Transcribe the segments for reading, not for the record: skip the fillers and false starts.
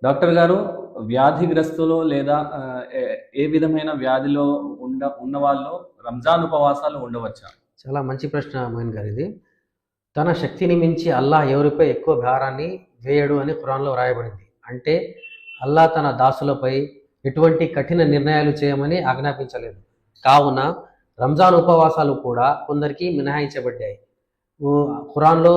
Doctor గారు, వ్యాధిగ్రస్తులు లేదా ఏ విధమైన వ్యాధిలో ఉన్నవాళ్ళు రంజాన్ ఉపవాసాలు ఉండవచ్చా? చాలా మంచి ప్రశ్న మోయిన్ గారు ఇది. తన శక్తిని మించి అల్లాహ్ ఎవరిపై ఎక్కువ భారాన్ని వేయడు అని ఖురాన్లో వ్రాయబడింది. అంటే అల్లాహ్ తన దాసులపై ఎటువంటి కఠిన నిర్ణయాలు చేయమని ఆజ్ఞాపించలేదు. కావున రంజాన్ ఉపవాసాలు కూడా కొందరికి మినహాయించబడ్డాయి. ఖురాన్లో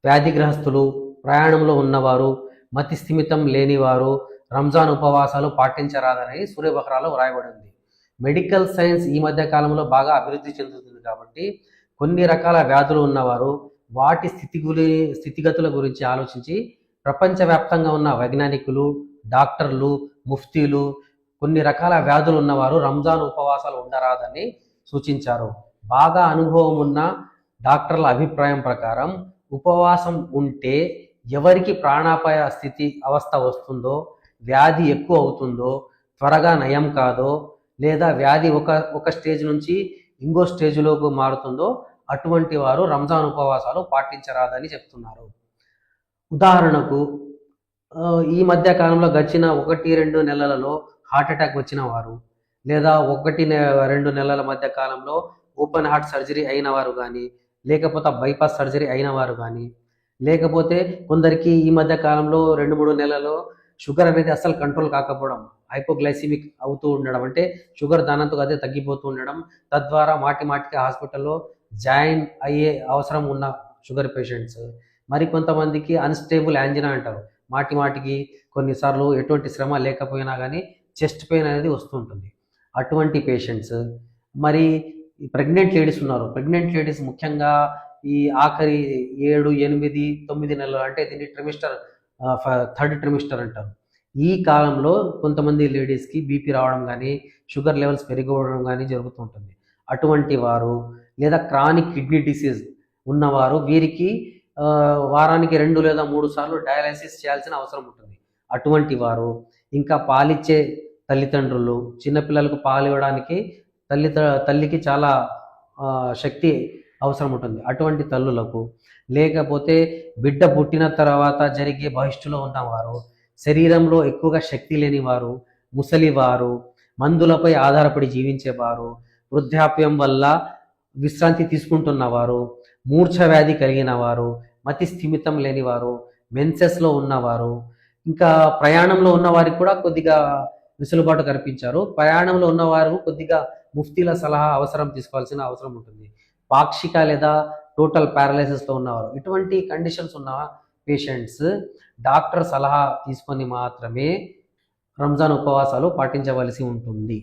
వ్యాధిగ్రస్తులు, ప్రయాణంలో ఉన్నవారు, మతి స్థిమితం లేనివారు రంజాన్ ఉపవాసాలు పాటించరాదని సూర్య బకరాలో వ్రాయబడింది. మెడికల్ సైన్స్ ఈ మధ్య కాలంలో బాగా అభివృద్ధి చెందుతుంది కాబట్టి కొన్ని రకాల వ్యాధులు ఉన్నవారు వాటి స్థితిగతుల గురించి ఆలోచించి ప్రపంచవ్యాప్తంగా ఉన్న వైజ్ఞానికులు, డాక్టర్లు, ముఫ్తీలు కొన్ని రకాల వ్యాధులు ఉన్నవారు రంజాన్ ఉపవాసాలు ఉండరాదని సూచించారు. బాగా అనుభవం ఉన్న డాక్టర్ల అభిప్రాయం ప్రకారం ఉపవాసం ఉంటే ఎవరికి ప్రాణాపాయ అవస్థ వస్తుందో, వ్యాధి ఎక్కువ అవుతుందో, త్వరగా నయం కాదో, లేదా వ్యాధి ఒక స్టేజ్ నుంచి ఇంకో స్టేజ్లోకి మారుతుందో అటువంటి వారు రంజాన్ ఉపవాసాలు పాటించరాదని చెప్తున్నారు. ఉదాహరణకు ఈ మధ్య కాలంలో గడిచిన 1-2 నెలలలో హార్ట్ అటాక్ వచ్చిన వారు, లేదా 1-2 నెలల మధ్య కాలంలో ఓపెన్ హార్ట్ సర్జరీ అయిన వారు కానీ, లేకపోతే బైపాస్ సర్జరీ అయిన వారు కానీ, లేకపోతే కొందరికి ఈ మధ్య కాలంలో 2-3 నెలల్లో షుగర్ అనేది అస్సలు కంట్రోల్ కాకపోవడం, హైపోగ్లైసిమిక్ అవుతూ ఉండడం, అంటే షుగర్ దానంతో అదే తగ్గిపోతూ ఉండడం, తద్వారా మాటికి హాస్పిటల్లో జాయిన్ అయ్యే అవసరం ఉన్న షుగర్ పేషెంట్స్, మరి కొంతమందికి అన్స్టేబుల్ యాంజినా అంటారు. మాటికి కొన్నిసార్లు ఎటువంటి శ్రమ లేకపోయినా కానీ చెస్ట్ పెయిన్ అనేది వస్తుంటుంది. అటువంటి పేషెంట్స్, మరి ప్రెగ్నెంట్ లేడీస్ ఉన్నారు. ప్రెగ్నెంట్ లేడీస్ ముఖ్యంగా ఈ ఆఖరి 7, 8, 9 నెలలు, అంటే దీన్ని ట్రిమిస్టర్, థర్డ్ ట్రిమిస్టర్ అంటారు. ఈ కాలంలో కొంతమంది లేడీస్కి బీపీ రావడం కానీ, షుగర్ లెవెల్స్ పెరిగిపోవడం కానీ జరుగుతుంటుంది. అటువంటి వారు, లేదా క్రానిక్ కిడ్నీ డిసీజ్ ఉన్నవారు, వీరికి వారానికి 2 లేదా 3 సార్లు డయాలసిస్ చేయాల్సిన అవసరం ఉంటుంది. అటువంటి వారు, ఇంకా పాలిచ్చే తల్లిదండ్రులు, చిన్నపిల్లలకు పాలు ఇవ్వడానికి తల్లికి చాలా శక్తి అవసరం ఉంటుంది. అటువంటి తల్లులకు, లేకపోతే బిడ్డ పుట్టిన తర్వాత జరిగే బహిష్టులో ఉన్నవారు, శరీరంలో ఎక్కువగా శక్తి లేనివారు, ముసలివారు, మందులపై ఆధారపడి జీవించేవారు, వృద్ధాప్యం వల్ల విశ్రాంతి తీసుకుంటున్నవారు, మూర్ఛ వ్యాధి కలిగిన వారు, మతి స్థిమితం లేనివారు, మెన్సెస్లో ఉన్నవారు, ఇంకా ప్రయాణంలో ఉన్నవారికి కూడా కొద్దిగా వెసులుబాటు కల్పించారు. ప్రయాణంలో ఉన్నవారు కొద్దిగా ముఫ్తీల సలహా తీసుకోవాల్సిన అవసరం ఉంటుంది. పాక్షిక లేదా టోటల్ ప్యారలైసిస్లో ఉన్నవారు, ఇటువంటి కండిషన్స్ ఉన్న పేషెంట్స్ డాక్టర్ సలహా తీసుకొని మాత్రమే రంజాన్ ఉపవాసాలు పాటించవలసి ఉంటుంది.